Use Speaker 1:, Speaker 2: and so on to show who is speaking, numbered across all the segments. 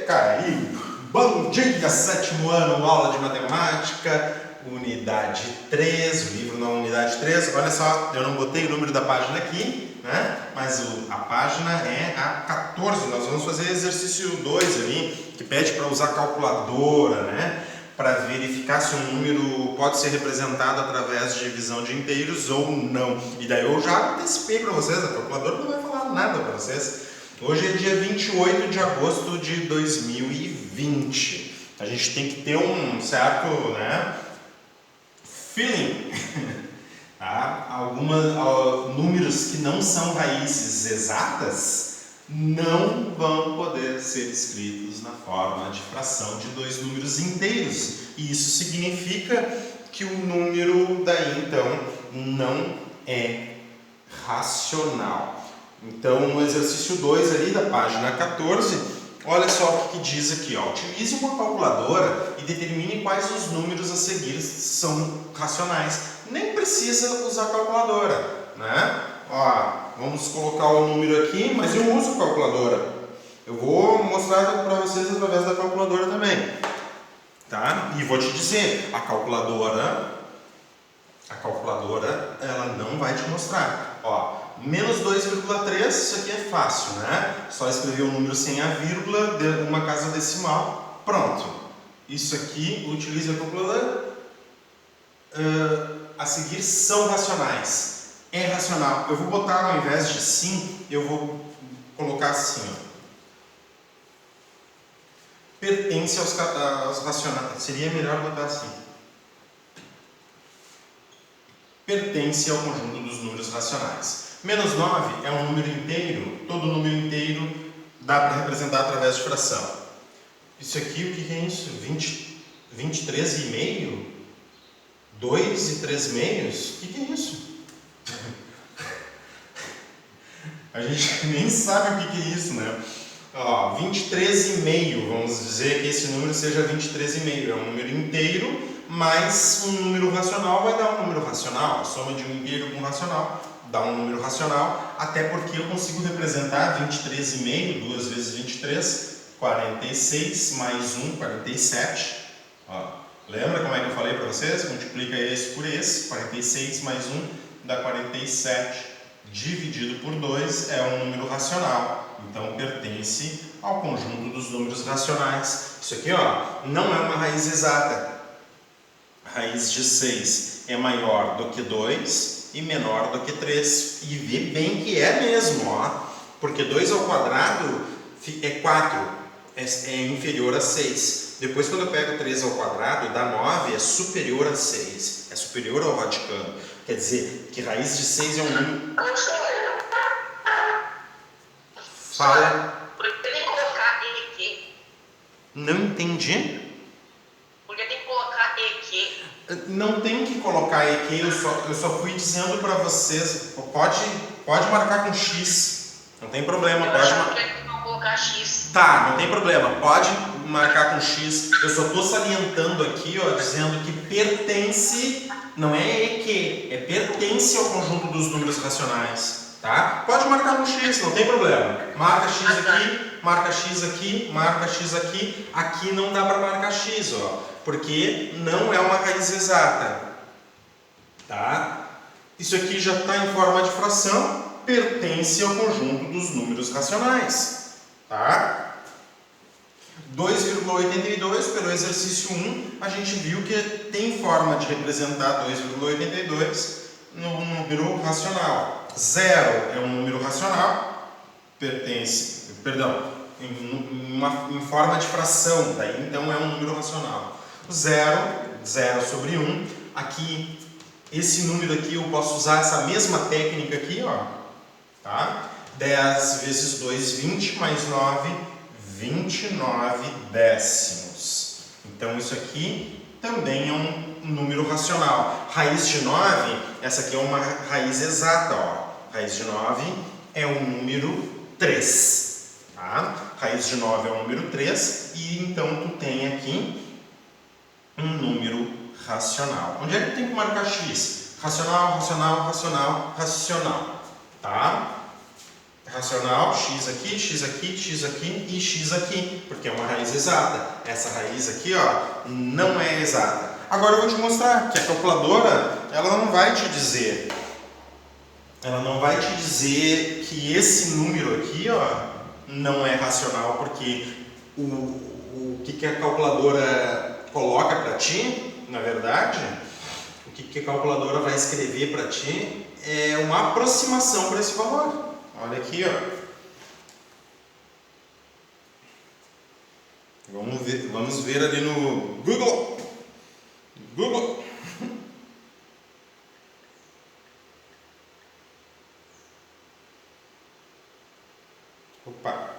Speaker 1: caiu! Bom dia, sétimo ano, aula de matemática, unidade 3, o livro na unidade 3. Olha só, eu não botei o número da página aqui, né? Mas a página é a 14. Nós vamos fazer exercício 2 ali, que pede para usar calculadora, né? Para verificar se um número pode ser representado através de divisão de inteiros ou não. E daí eu já antecipei para vocês, a calculadora não vai falar nada para vocês. Hoje é dia 28 de agosto de 2020. A gente tem que ter um certo, né, feeling. Tá? Números que não são raízes exatas não vão poder ser escritos na forma de fração de dois números inteiros. E isso significa que o número daí então não é racional. Então, no exercício 2 ali da página 14, olha só o que diz aqui, ó. Utilize uma calculadora e determine quais os números a seguir são racionais. Nem precisa usar calculadora, né? Ó, vamos colocar o número aqui, mas eu uso calculadora. Eu vou mostrar para vocês através da calculadora também, tá? E vou te dizer, a calculadora ela não vai te mostrar. Ó, menos 2,3, isso aqui é fácil, né? Só escrever o número sem a vírgula, uma casa decimal, pronto. Isso aqui, utilize a calculadora. A seguir são racionais. É racional. Eu vou botar ao invés de sim, eu vou colocar assim, ó. Pertence aos racionais. Seria melhor botar assim. Pertence ao conjunto dos números racionais. Menos 9 é um número inteiro. Todo número inteiro dá para representar através de fração. Isso aqui, o que é isso? 23,5? 2 e 3 meios? O que é isso? A gente nem sabe o que é isso, né? Ó, 23,5, vamos dizer que esse número seja 23,5. É um número inteiro, mas um número racional vai dar um número racional. A soma de um inteiro com um racional dá um número racional, até porque eu consigo representar 23,5, 2 vezes 23, 46, mais 1, 47. Ó, lembra como é que eu falei para vocês? Multiplica esse por esse, 46 mais 1 dá 47. Dividido por 2 é um número racional, então pertence ao conjunto dos números racionais. Isso aqui, ó, não é uma raiz exata. Raiz de 6 é maior do que 2 e menor do que 3. E vê bem que é mesmo, ó, porque 2 ao quadrado é 4, é inferior a 6. Depois, quando eu pego 3 ao quadrado, dá 9, é superior a 6, é superior ao radicando. Quer dizer, que raiz de 6 é um número... Fala.
Speaker 2: Por que tem que colocar EQ?
Speaker 1: Não entendi.
Speaker 2: Por que tem que colocar EQ?
Speaker 1: Não tem que colocar EQ, eu só fui dizendo para vocês, pode marcar com X, não tem problema.
Speaker 2: Eu achava que não colocar X.
Speaker 1: Tá, não tem problema, pode marcar com X. Eu só estou salientando aqui, ó, dizendo que pertence, não é EQ, é pertence ao conjunto dos números racionais. Tá? Pode marcar com X, não tem problema. Marca X aqui, marca X aqui, marca X aqui. Aqui não dá para marcar X, ó, porque não é uma raiz exata. Tá? Isso aqui já está em forma de fração, pertence ao conjunto dos números racionais. Tá? 2,82, pelo exercício 1, a gente viu que tem forma de representar 2,82 no número racional. 0 é um número racional, em forma de fração, daí então é um número racional. 0 sobre 1, aqui, esse número aqui eu posso usar essa mesma técnica aqui, ó, tá? 10 vezes 2, 20, mais 9, 29 décimos. Então isso aqui também é um número racional. Raiz de 9, essa aqui é uma raiz exata, ó. Raiz de 9 é o número 3, tá? Raiz de 9 é o número 3 e então tu tem aqui um número racional. Onde é que tem que marcar X? Racional, racional, racional, racional, tá? racional, x aqui, x aqui, x aqui e x aqui, porque é uma raiz exata. Essa raiz aqui, ó, não é exata. Agora eu vou te mostrar que a calculadora, ela não vai te dizer que esse número aqui, ó, não é racional, porque o que a calculadora coloca para ti, na verdade, o que a calculadora vai escrever para ti é uma aproximação para esse valor. Olha aqui, ó. Vamos ver ali no Google. Opa.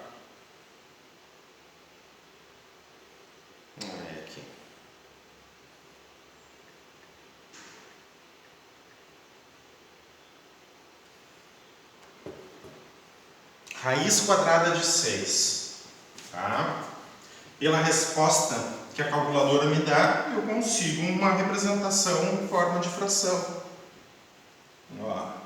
Speaker 1: Olha aqui. Raiz quadrada de 6. Tá? Pela resposta que a calculadora me dá, eu consigo uma representação em forma de fração. Ó.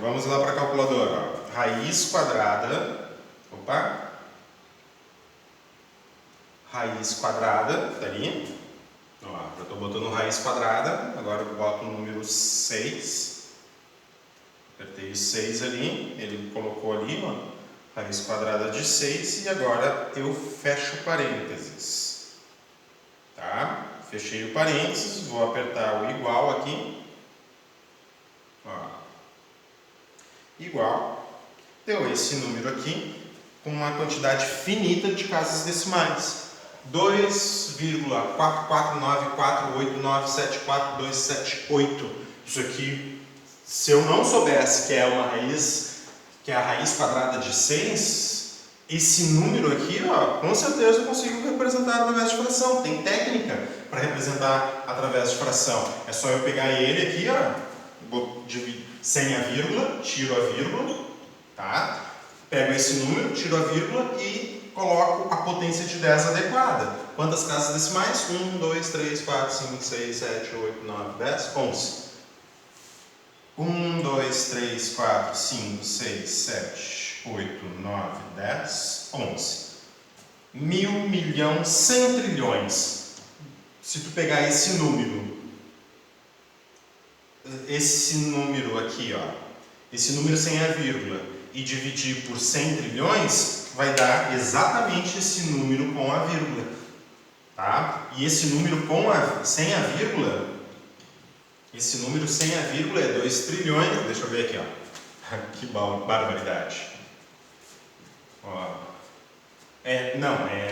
Speaker 1: Vamos lá para a calculadora. Ó. Raiz quadrada. Opa! Raiz quadrada, tá ali. Ó, já estou botando raiz quadrada, agora eu boto o número 6. Apertei o 6 ali, ele colocou ali, ó, raiz quadrada de 6, e agora eu fecho parênteses. Tá? Fechei o parênteses, vou apertar o igual aqui. Ó. Igual. Deu esse número aqui com uma quantidade finita de casas decimais. 2,44948974278. Isso aqui, se eu não soubesse que é uma raiz, que é a raiz quadrada de 6, esse número aqui, ó, com certeza eu consigo representar através de fração. Tem técnica para representar através de fração. É só eu pegar ele aqui, ó, sem a vírgula, tiro a vírgula, tá? Pego esse número, tiro a vírgula e coloco a potência de 10 adequada. Quantas casas decimais? 1, 2, 3, 4, 5, 6, 7, 8, 9, 10, 11. 1, 2, 3, 4, 5, 6, 7, 8, 9, 10, 11. 1000, milhão, 100 trilhões. Se tu pegar esse número aqui, ó, esse número sem a vírgula, e dividir por 100 trilhões, vai dar exatamente esse número com a vírgula. Tá? E esse número sem a vírgula, esse número sem a vírgula é 2 trilhões, deixa eu ver aqui, ó. Que barbaridade. Ó. É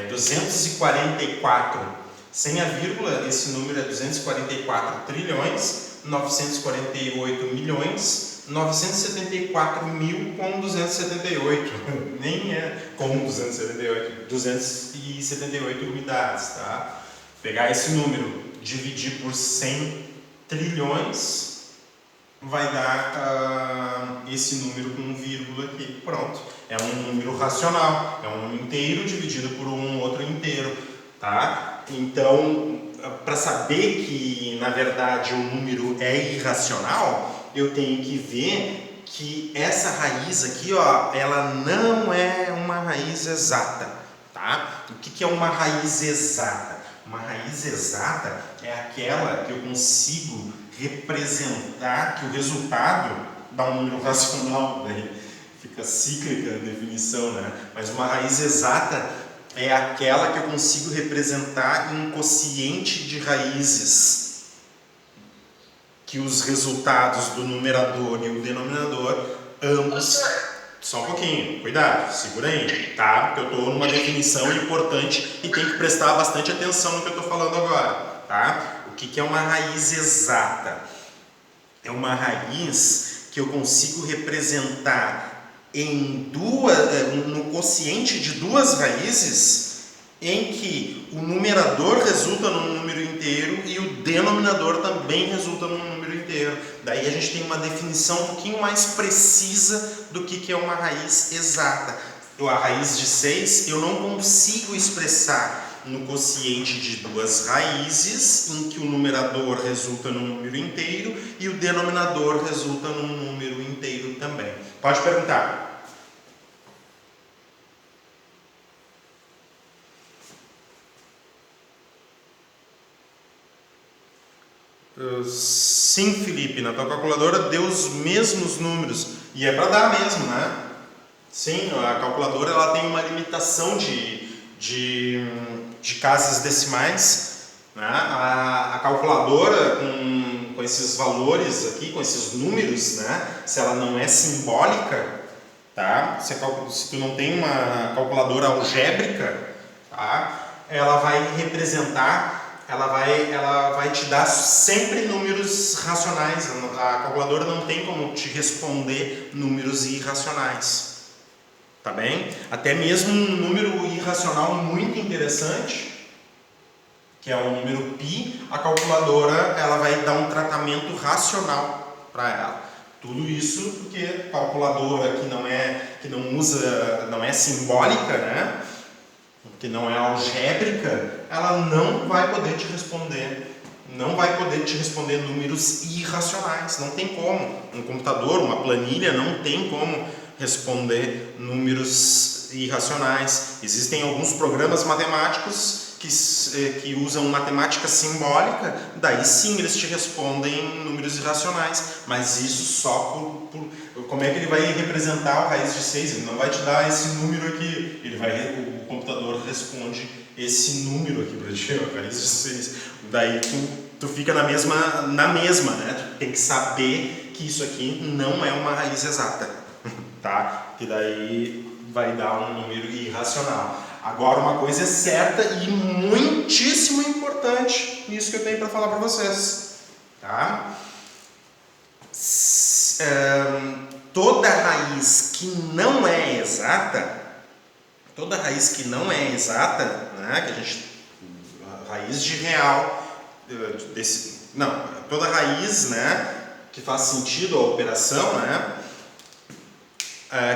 Speaker 1: 244. Sem a vírgula, esse número é 244 trilhões, 948 milhões, 974 mil com 278, nem é com 278, 278 unidades, tá? Pegar esse número, dividir por 100 trilhões, vai dar esse número com vírgula aqui, pronto. É um número racional, é um inteiro dividido por um outro inteiro, tá? Então, para saber que, na verdade, o número é irracional, eu tenho que ver que essa raiz aqui, ó, ela não é uma raiz exata, tá? O que é uma raiz exata? Uma raiz exata é aquela que eu consigo representar, que o resultado dá um número racional, daí fica cíclica a definição, né? Mas uma raiz exata é aquela que eu consigo representar em um quociente de raízes, que os resultados do numerador e o denominador, ambos... Só um pouquinho, cuidado, segura aí, tá? Porque eu estou numa definição importante e tem que prestar bastante atenção no que eu estou falando agora, tá? O que é uma raiz exata? É uma raiz que eu consigo representar no quociente de duas raízes, em que o numerador resulta num número inteiro e o denominador também resulta num número inteiro. Daí a gente tem uma definição um pouquinho mais precisa do que é uma raiz exata. a raiz de 6, eu não consigo expressar no quociente de duas raízes, em que o numerador resulta num número inteiro e o denominador resulta num número inteiro também. Pode perguntar. Sim, Felipe, na tua calculadora deu os mesmos números, e é para dar mesmo, né? Sim, a calculadora ela tem uma limitação de casas decimais, né? A calculadora com esses valores aqui, com esses números, né? Se ela não é simbólica, tá? Se tu não tem uma calculadora algébrica, tá? Ela vai representar, ela vai te dar sempre números racionais. A calculadora não tem como te responder números irracionais. Tá bem? Até mesmo um número irracional muito interessante, que é o número π, a calculadora ela vai dar um tratamento racional para ela. Tudo isso porque a calculadora que não é simbólica, né? Que não é algébrica, ela não vai poder te responder. Não vai poder te responder números irracionais. Não tem como. Um computador, uma planilha, não tem como responder números irracionais. Existem alguns programas matemáticos que usam matemática simbólica, daí sim eles te respondem números irracionais, mas isso só como é que ele vai representar a raiz de 6? Ele não vai te dar esse número aqui, o computador responde esse número aqui para ti, a raiz de 6. Daí tu fica na mesma, né? Tu tem que saber que isso aqui não é uma raiz exata, tá? Que daí vai dar um número irracional. Agora, uma coisa é certa e muitíssimo importante, isso que eu tenho para falar para vocês, tá? Toda raiz que não é exata, né, raiz de real, toda raiz, né, que faz sentido a operação, né,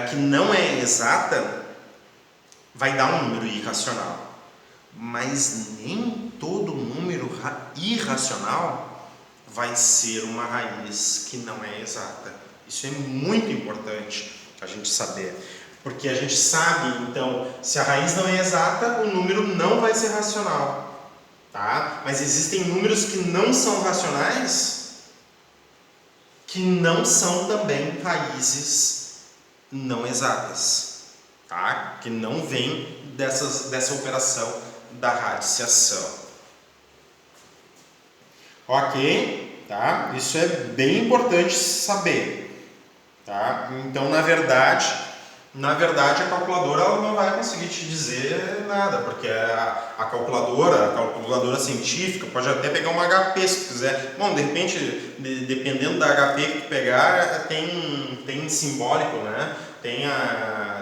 Speaker 1: que não é exata, vai dar um número irracional. Mas nem todo número irracional vai ser uma raiz que não é exata. Isso é muito importante a gente saber. Porque a gente sabe, então, se a raiz não é exata, o número não vai ser racional. Tá? Mas existem números que não são racionais, que não são também raízes não exatas. Tá? Que não vem dessa operação da radiciação. Ok? Tá? Isso é bem importante saber. Tá? Então, na verdade, a calculadora ela não vai conseguir te dizer nada, porque a calculadora científica pode até pegar um HP se quiser. Bom, de repente, dependendo da HP que tu pegar, tem simbólico, né?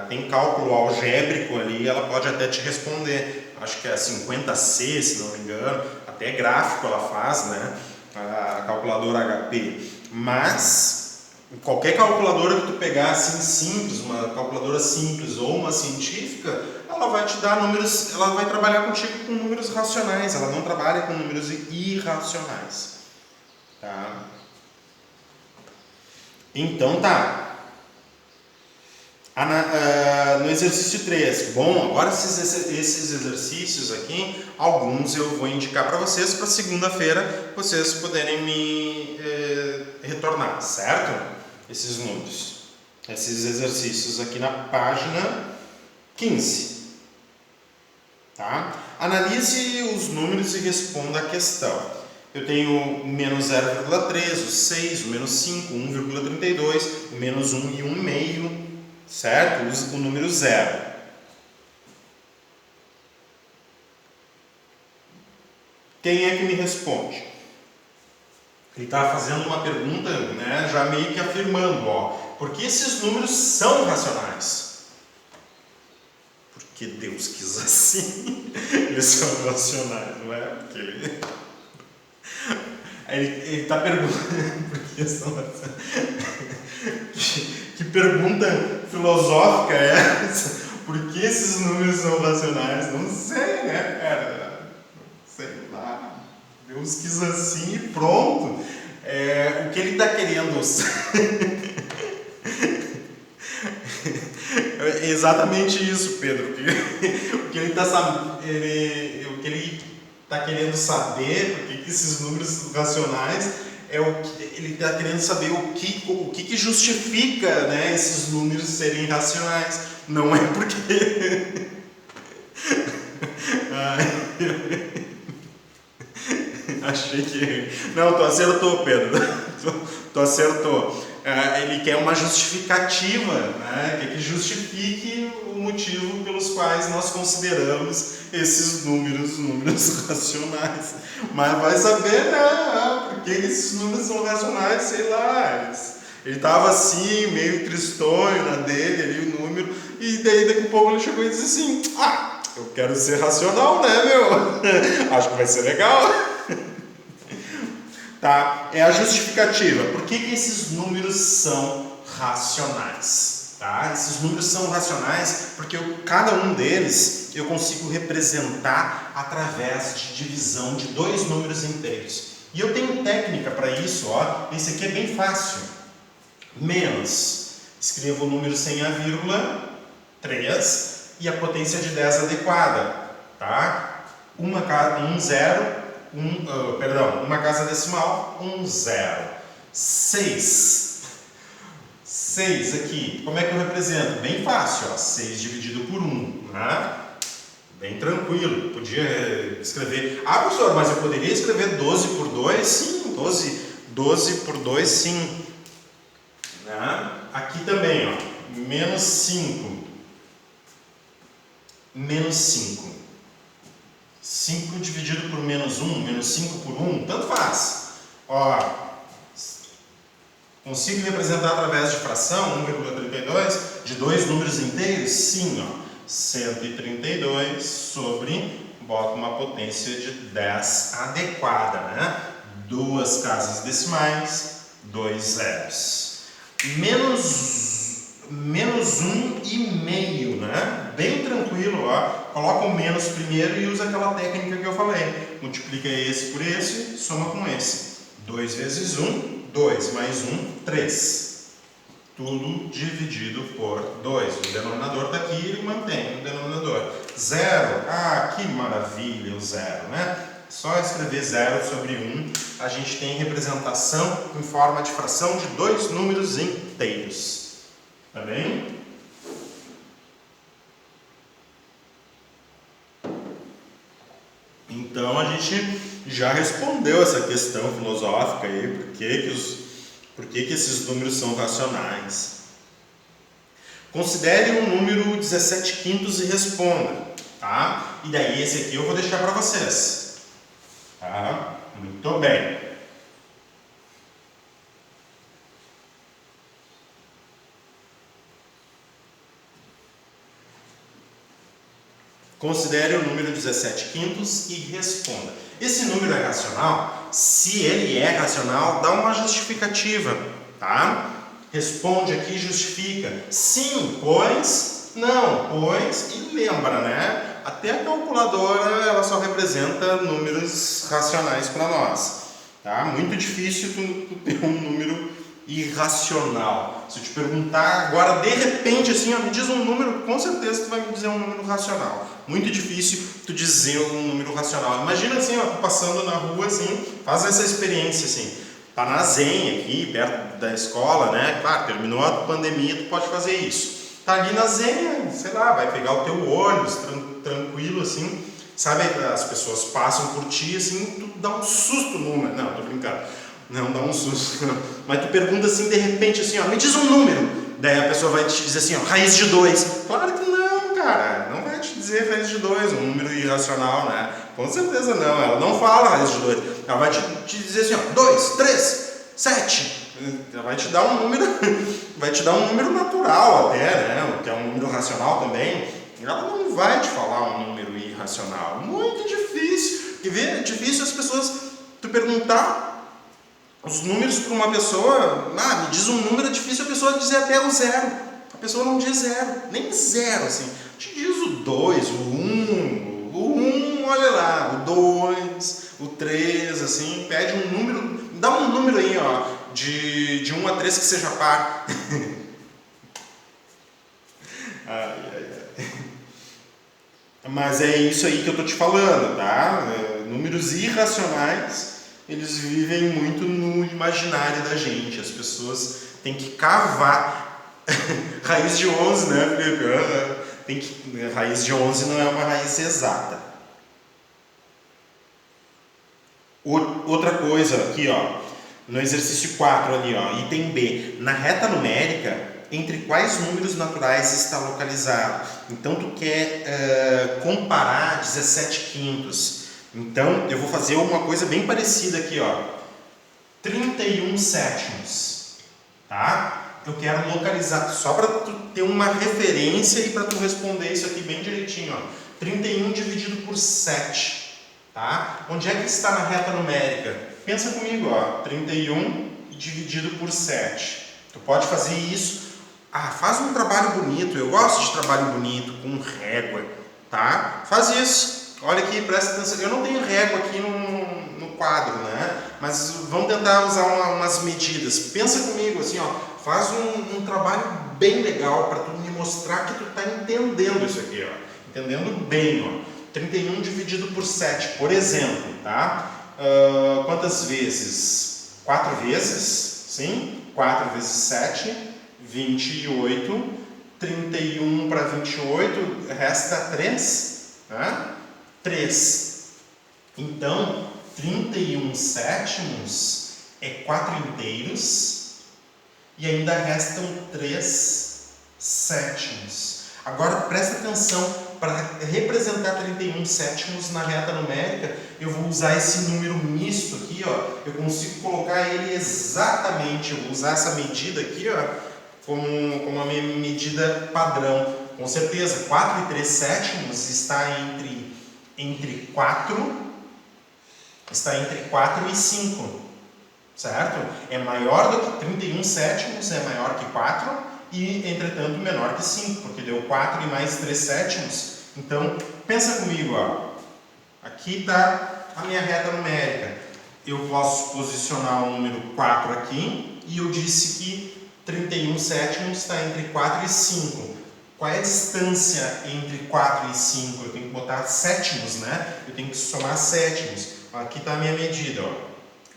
Speaker 1: Tem cálculo algébrico ali, ela pode até te responder. Acho que é 50C, se não me engano, até gráfico ela faz, né? A calculadora HP. Mas qualquer calculadora que tu pegar assim simples, uma calculadora simples ou uma científica, ela vai te dar números, ela vai trabalhar contigo com números racionais, ela não trabalha com números irracionais. Tá? Então tá. No exercício 3, bom, agora esses exercícios aqui, alguns eu vou indicar para vocês, para segunda-feira vocês poderem me retornar, certo? Esses números, esses exercícios aqui na página 15. Tá? Analise os números e responda a questão. Eu tenho o menos 0,3, o 6, o menos 5, 1,32, o menos 1 e 1,5. Certo? O número 0. Quem é que me responde? Ele está fazendo uma pergunta, né, já meio que afirmando, porque esses números são racionais? Porque Deus quis assim. Eles são racionais, não é? Porque ele está perguntando por que são racionais. Que pergunta filosófica é essa? Por que esses números são racionais? Não sei, né, cara? Sei lá. Deus quis assim e pronto. O que ele está querendo... É exatamente isso, Pedro. O que ele está querendo saber, por que esses números racionais, ele está querendo saber o que justifica, né, esses números serem racionais. Não é porque... Achei que... Não, tu acertou, Pedro. Tu acertou. Ele quer uma justificativa, né? Quer que justifique o motivo pelos quais nós consideramos esses números racionais. Mas vai saber, né? Por que esses números são racionais, sei lá. Ele estava assim, meio tristonho na dele, ali o número, e daí daqui a pouco ele chegou e disse assim: eu quero ser racional, né, meu? Acho que vai ser legal. Tá? É a justificativa. Por que esses números são racionais? Tá? Esses números são racionais porque cada um deles eu consigo representar através de divisão de dois números inteiros. E eu tenho técnica para isso, ó. Esse aqui é bem fácil. Menos. Escrevo o número sem a vírgula, 3, e a potência de 10 adequada. Tá? Uma zero. Uma casa decimal, 0. 6 aqui, como é que eu represento? Bem fácil, ó, 6 dividido por 1, né? Bem tranquilo, podia escrever, professor, mas eu poderia escrever 12 por 2? Sim, 12 por 2, sim, né? Aqui também, ó, menos 5, 5 dividido por menos 1, menos 5 por 1, tanto faz. Ó, consigo representar através de fração, 1,32, de dois números inteiros? Sim, ó, 132 sobre, boto uma potência de 10 adequada, né? Duas casas decimais, 2 zeros. Menos 1,5, né? Bem tranquilo, ó. Coloca o menos primeiro e usa aquela técnica que eu falei. Multiplica esse por esse, soma com esse. 2 vezes 1, 2 mais 1, 3. Tudo dividido por 2. O denominador está aqui, ele mantém o denominador. 0, que maravilha o 0, né? Só escrever 0 sobre 1, a gente tem representação em forma de fração de dois números inteiros. Tá bem? Então a gente já respondeu essa questão filosófica aí, por que esses números são racionais. Considere um número 17 quintos e responda, tá? E daí esse aqui eu vou deixar para vocês, tá? Muito bem. Considere o número 17 quintos e responda. Esse número é racional? Se ele é racional, dá uma justificativa, tá? Responde aqui e justifica. Sim, pois, não, pois, e lembra, né? Até a calculadora, ela só representa números racionais para nós, tá? Muito difícil tu ter um número irracional. Se eu te perguntar agora, de repente, assim, me diz um número, com certeza tu vai me dizer um número racional. Muito difícil tu dizer um número racional. Imagina assim, tu passando na rua, assim, faz essa experiência, assim, tá na Zenha aqui, perto da escola, né? Claro, terminou a pandemia, tu pode fazer isso. Tá ali na Zenha, sei lá, vai pegar o teu ônibus, tranquilo, assim, sabe? As pessoas passam por ti, assim, tu dá um susto numa. Não, tô brincando. Não, dá um susto. Mas tu pergunta assim, de repente, assim, me diz um número. Daí a pessoa vai te dizer assim, raiz de 2. Claro que não, cara. Não vai te dizer raiz de 2, um número irracional, né? Com certeza não. Ela não fala raiz de 2. Ela vai te dizer assim, 2, 3, 7. Ela vai te dar um número, vai te dar um número natural até, né? Que é um número racional também. Ela não vai te falar um número irracional. Muito difícil. E ver, é difícil as pessoas, tu perguntar os números para uma pessoa, me diz um número, é difícil a pessoa dizer até o 0. A pessoa não diz 0, nem 0, assim. te diz o 2, o 1, olha lá, o 2, o 3, assim, pede um número, dá um número aí, ó, de 1 a 3 que seja par. Mas é isso aí que eu tô te falando, tá? Números irracionais, eles vivem muito no imaginário da gente. As pessoas têm que cavar. Raiz de 11, né, Felipe? Raiz de 11 não é uma raiz exata. Outra coisa aqui, ó, no exercício 4 ali, ó, item B, na reta numérica, entre quais números naturais está localizado? Então tu quer comparar 17 quintos. Então eu vou fazer uma coisa bem parecida aqui, ó, 31 sétimos, tá? Eu quero localizar, só para tu ter uma referência e para tu responder isso aqui bem direitinho, ó, 31 dividido por 7, tá? Onde é que está na reta numérica? Pensa comigo, ó, 31 dividido por 7. Tu pode fazer isso. Faz um trabalho bonito. Eu gosto de trabalho bonito, com régua, tá? Faz isso. Olha aqui, presta atenção. Eu não tenho régua aqui no quadro, né? Mas vamos tentar usar umas medidas. Pensa comigo, assim, ó. Faz um trabalho bem legal para tu me mostrar que tu tá entendendo isso aqui, ó. Entendendo bem, ó. 31 dividido por 7, por exemplo, tá? Quantas vezes? 4 vezes, sim? 4 vezes 7, 28. 31 para 28, resta 3, né? 3. Então, 31 sétimos é 4 inteiros e ainda restam 3 sétimos. Agora, presta atenção. Para representar 31 sétimos na reta numérica, eu vou usar esse número misto aqui, ó. Eu consigo colocar ele exatamente, eu vou usar essa medida aqui, ó, como a minha medida padrão. Com certeza, 4 e 3 sétimos está entre 4 e 5, certo? É maior do que 31 sétimos, é maior que 4. E, entretanto, menor que 5, porque deu 4 e mais 3 sétimos. Então, pensa comigo, ó. Aqui está a minha reta numérica. Eu posso posicionar o número 4 aqui, e eu disse que 31 sétimos está entre 4 e 5. Qual é a distância entre 4 e 5? Eu tenho que botar sétimos, né? Eu tenho que somar sétimos. Aqui está a minha medida, ó.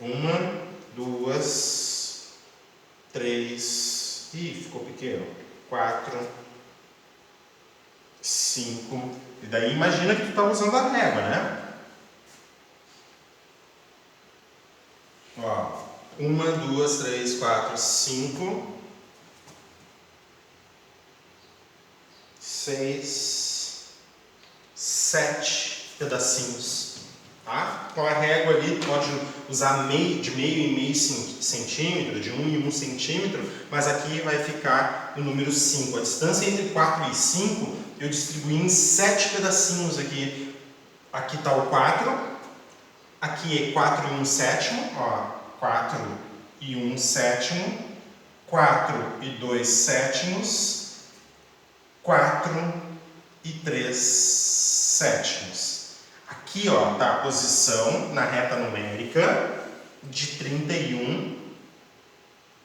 Speaker 1: 1, 2, 3... Ih, ficou pequeno. 4, 5. E daí imagina que tu está usando a régua, né? Ó, 1, 2, 3, 4, 5, 6, 7 pedacinhos. Tá? Com a régua ali, tu pode usar de meio em meio centímetro, de 1 em 1 centímetro, mas aqui vai ficar o número 5. A distância entre 4 e 5 eu distribuí em 7 pedacinhos aqui. Aqui está o 4, aqui é 4 e 1 sétimo, ó, 4 e 1 sétimo, 4 e 2 sétimos, 4 e 3 sétimos. Aqui, ó, está a posição na reta numérica de 31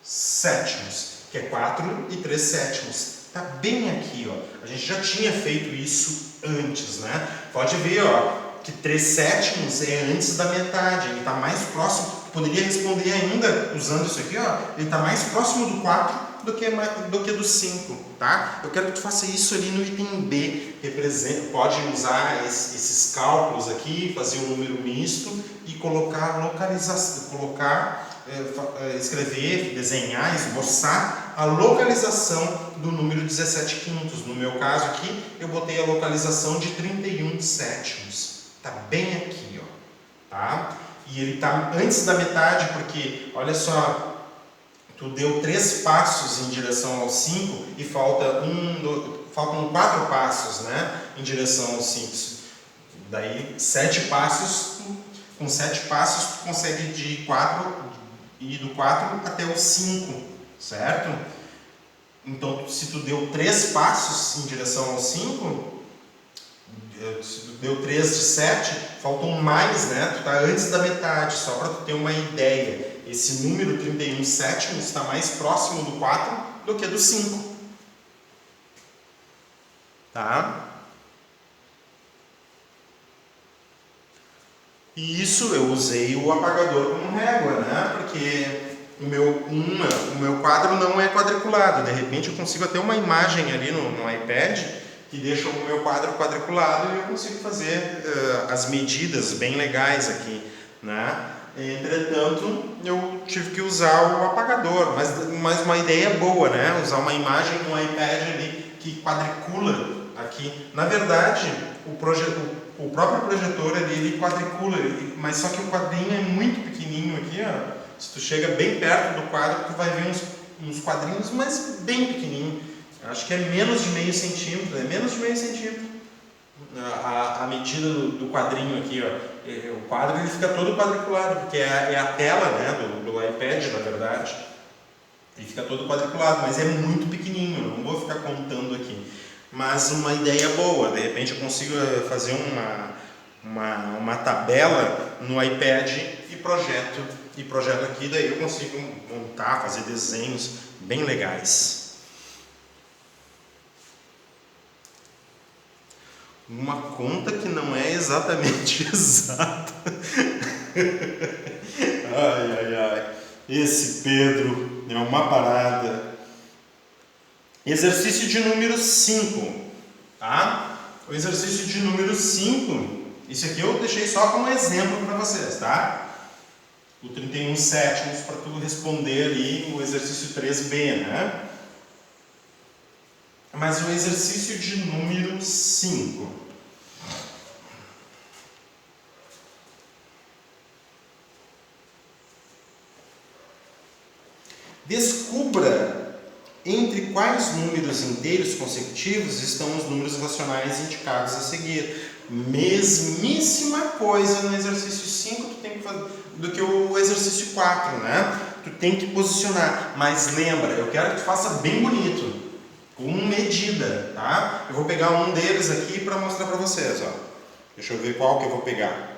Speaker 1: sétimos, que é 4 e 3 sétimos. Está bem aqui, ó. A gente já tinha feito isso antes, né? Pode ver, ó, que 3 sétimos é antes da metade. Ele está mais próximo. Poderia responder ainda usando isso aqui, ó. Ele está mais próximo do 4 do que do 5, tá? Eu quero que tu faça isso ali no item B. Pode usar esses cálculos aqui, fazer um número misto e colocar localização, escrever, desenhar, esboçar a localização do número 17 quintos. No meu caso aqui, eu botei a localização de 31 sétimos. Tá bem aqui, ó, tá? E ele tá antes da metade porque, olha só, tu deu 3 passos em direção ao 5 e faltam 4 passos, né, em direção ao 5. Daí, 7 passos, com 7 passos tu consegue ir do 4 até o 5, certo? Então, se tu deu 3 passos em direção ao 5, se tu deu 3 de 7, faltam mais, né? Tu está antes da metade, só para tu ter uma ideia. Esse número 31 sétimos está mais próximo do 4 do que do 5. Tá? E isso eu usei o apagador como régua, né? Porque o meu quadro não é quadriculado. De repente eu consigo até uma imagem ali no iPad que deixa o meu quadro quadriculado e eu consigo fazer as medidas bem legais aqui, né? Entretanto, eu tive que usar o apagador, mas uma ideia boa, né? Usar uma imagem no iPad ali que quadricula aqui. Na verdade, o próprio projetor ele quadricula, mas só que o quadrinho é muito pequenininho aqui, ó. Se tu chega bem perto do quadro, tu vai ver uns quadrinhos, mas bem pequenininho. Acho que é menos de meio centímetro, a medida do quadrinho aqui, ó. O quadro ele fica todo quadriculado, porque é a tela, né, do iPad, na verdade. Ele fica todo quadriculado, mas é muito pequenininho, não vou ficar contando aqui. Mas uma ideia boa, de repente eu consigo fazer uma tabela no iPad e projeto aqui, daí eu consigo montar, fazer desenhos bem legais. Uma conta que não é exatamente exata. Ai. Esse Pedro é uma parada. Exercício de número 5. Tá? O exercício de número 5, isso aqui eu deixei só como exemplo para vocês, tá? O 31 sétimos para tu responder ali o exercício 3B, né? Mas o exercício de número 5. Descubra entre quais números inteiros consecutivos estão os números racionais indicados a seguir. Mesmíssima coisa no exercício 5 tu tem que fazer do que o exercício 4, né? Tu tem que posicionar, mas lembra, eu quero que tu faça bem bonito. Com medida, tá? Eu vou pegar um deles aqui para mostrar para vocês, ó. Deixa eu ver qual que eu vou pegar.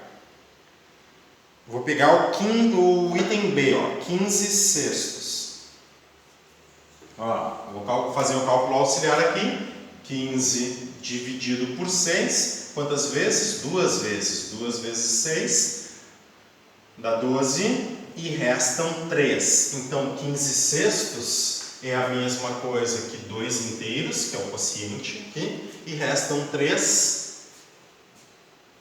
Speaker 1: Vou pegar o item B, ó, 15 sextos. Ó, vou fazer o cálculo auxiliar aqui. 15 dividido por 6, quantas vezes? 2 vezes. 2 vezes 6 dá 12 e restam 3. Então, 15 sextos é a mesma coisa que 2 inteiros, que é o quociente aqui, e restam 3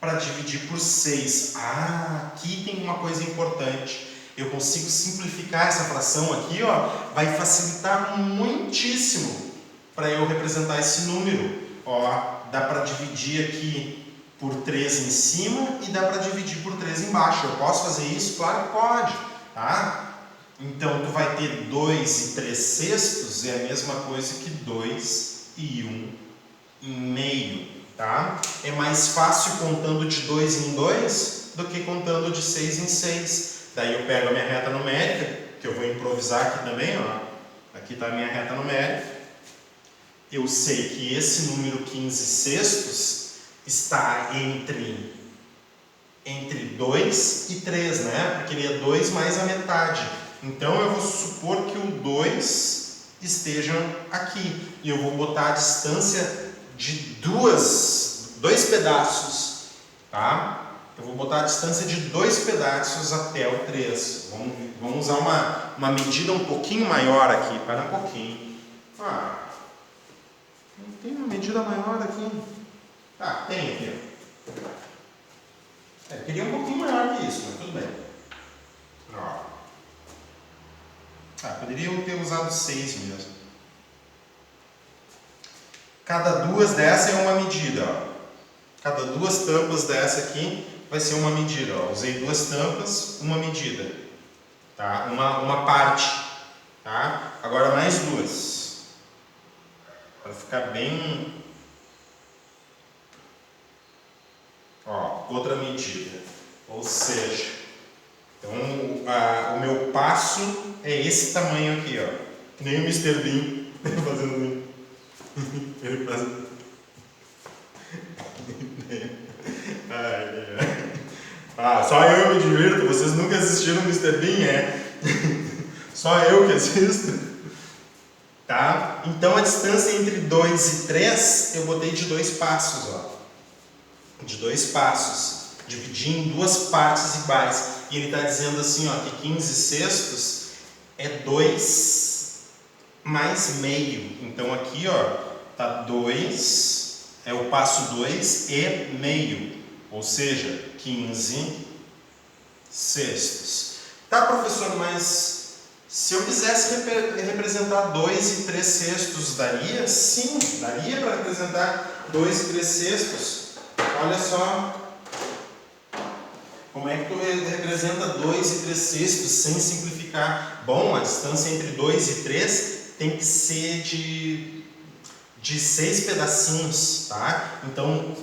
Speaker 1: para dividir por 6. Ah, aqui tem uma coisa importante. Eu consigo simplificar essa fração aqui, ó, vai facilitar muitíssimo para eu representar esse número. Ó, dá para dividir aqui por 3 em cima e dá para dividir por 3 embaixo. Eu posso fazer isso? Claro que pode, tá? Então, tu vai ter 2 e 3 sextos, é a mesma coisa que 2 e 1 em meio, tá? É mais fácil contando de 2 em 2 do que contando de 6 em 6. Daí eu pego a minha reta numérica, que eu vou improvisar aqui também, ó. Aqui está a minha reta numérica. Eu sei que esse número 15 sextos está entre 2 e 3, né? Porque ele é 2 mais a metade. Então, eu vou supor que o 2 estejam aqui. E eu vou botar a distância de 2 pedaços, tá? Eu vou botar a distância de 2 pedaços até o 3. Vamos usar uma medida um pouquinho maior aqui. Para um pouquinho. Ah, não tem uma medida maior aqui? Ah, tem aqui. Eu queria um pouquinho maior que isso, mas tudo bem. Ó. Poderia ter usado 6 mesmo. Cada 2 dessa é uma medida, ó. Cada 2 tampas dessa aqui vai ser uma medida, ó. Usei 2 tampas, uma medida, tá? Uma parte, tá? Agora mais 2, para ficar bem, ó, outra medida. Ou seja, então o meu passo é esse tamanho aqui, ó. Que nem o Mr. Bean Fazendo assim. Ele faz... Ah, só eu me divirto, vocês nunca assistiram Mr. Bean, é? Só eu que assisto. Tá? Então a distância entre 2 e 3 eu botei de 2 passos, ó. De 2 passos. Dividi em 2 partes iguais. E ele está dizendo assim, ó, que 15 sextos é 2 mais meio. Então aqui, ó, tá 2, é o passo 2 e meio. Ou seja, 15 sextos. Tá, professor, mas se eu quisesse representar 2 e 3 sextos, daria? Sim, daria para representar 2 e 3 sextos. Olha só. Como é que tu representa 2 e 3 sextos sem simplificar? Bom, a distância entre 2 e 3 tem que ser de 6 pedacinhos, tá? Então,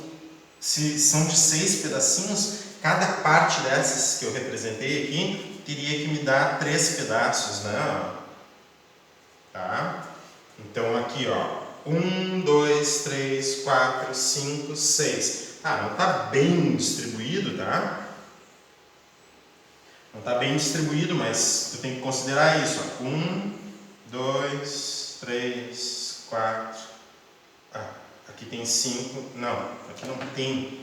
Speaker 1: se são de 6 pedacinhos, cada parte dessas que eu representei aqui teria que me dar 3 pedaços, né? Tá? Então aqui, ó, 1, 2, 3, 4, 5, 6. Ah, não está bem distribuído, tá? Não está bem distribuído, mas tu tem que considerar isso, ó. 1, 2, 3, 4. Ah, aqui tem 5. Não, aqui não tem.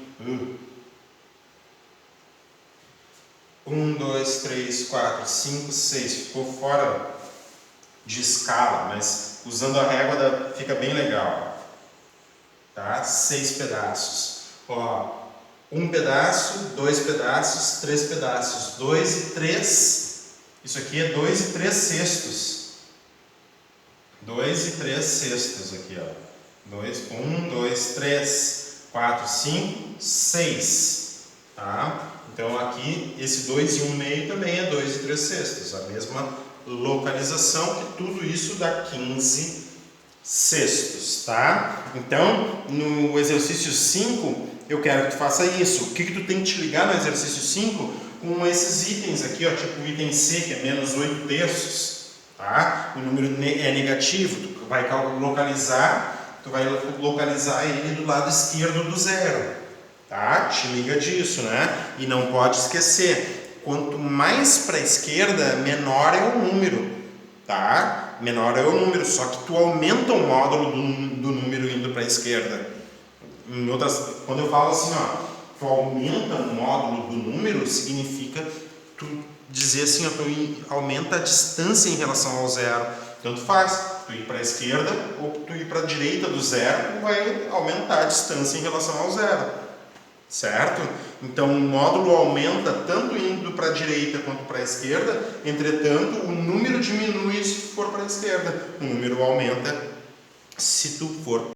Speaker 1: 1, 2, 3, 4, 5, 6. Ficou fora de escala, mas usando a régua fica bem legal. Tá? 6 pedaços. Ó, 1 pedaço, 2 pedaços, 3 pedaços. 2 e 3. Isso aqui é 2 e 3 sextos. 2 e 3 sextos aqui, ó. 1, 2, 3, 4, 5, 6. Tá? Então aqui, esse 2 e 1 meio também é 2 e 3 sextos. A mesma localização, que tudo isso dá 15 sextos, tá? Então, no exercício 5, eu quero que tu faça isso. O que tu tem que te ligar no exercício 5? Com esses itens aqui, ó, tipo o item C, que é menos 8 terços, tá? O número é negativo, tu vai localizar ele do lado esquerdo do zero, tá? Te liga disso, né? E não pode esquecer, quanto mais para a esquerda, menor é o número, tá? Menor é o número, só que tu aumenta o módulo do número indo para a esquerda. Quando eu falo assim, ó, tu aumenta o módulo do número, significa tu dizer assim, ó, tu aumenta a distância em relação ao zero. Tanto faz, tu ir para a esquerda ou tu ir para a direita do zero, tu vai aumentar a distância em relação ao zero. Certo? Então o módulo aumenta tanto indo para a direita quanto para a esquerda, entretanto o número diminui se for para a esquerda, o número aumenta se tu for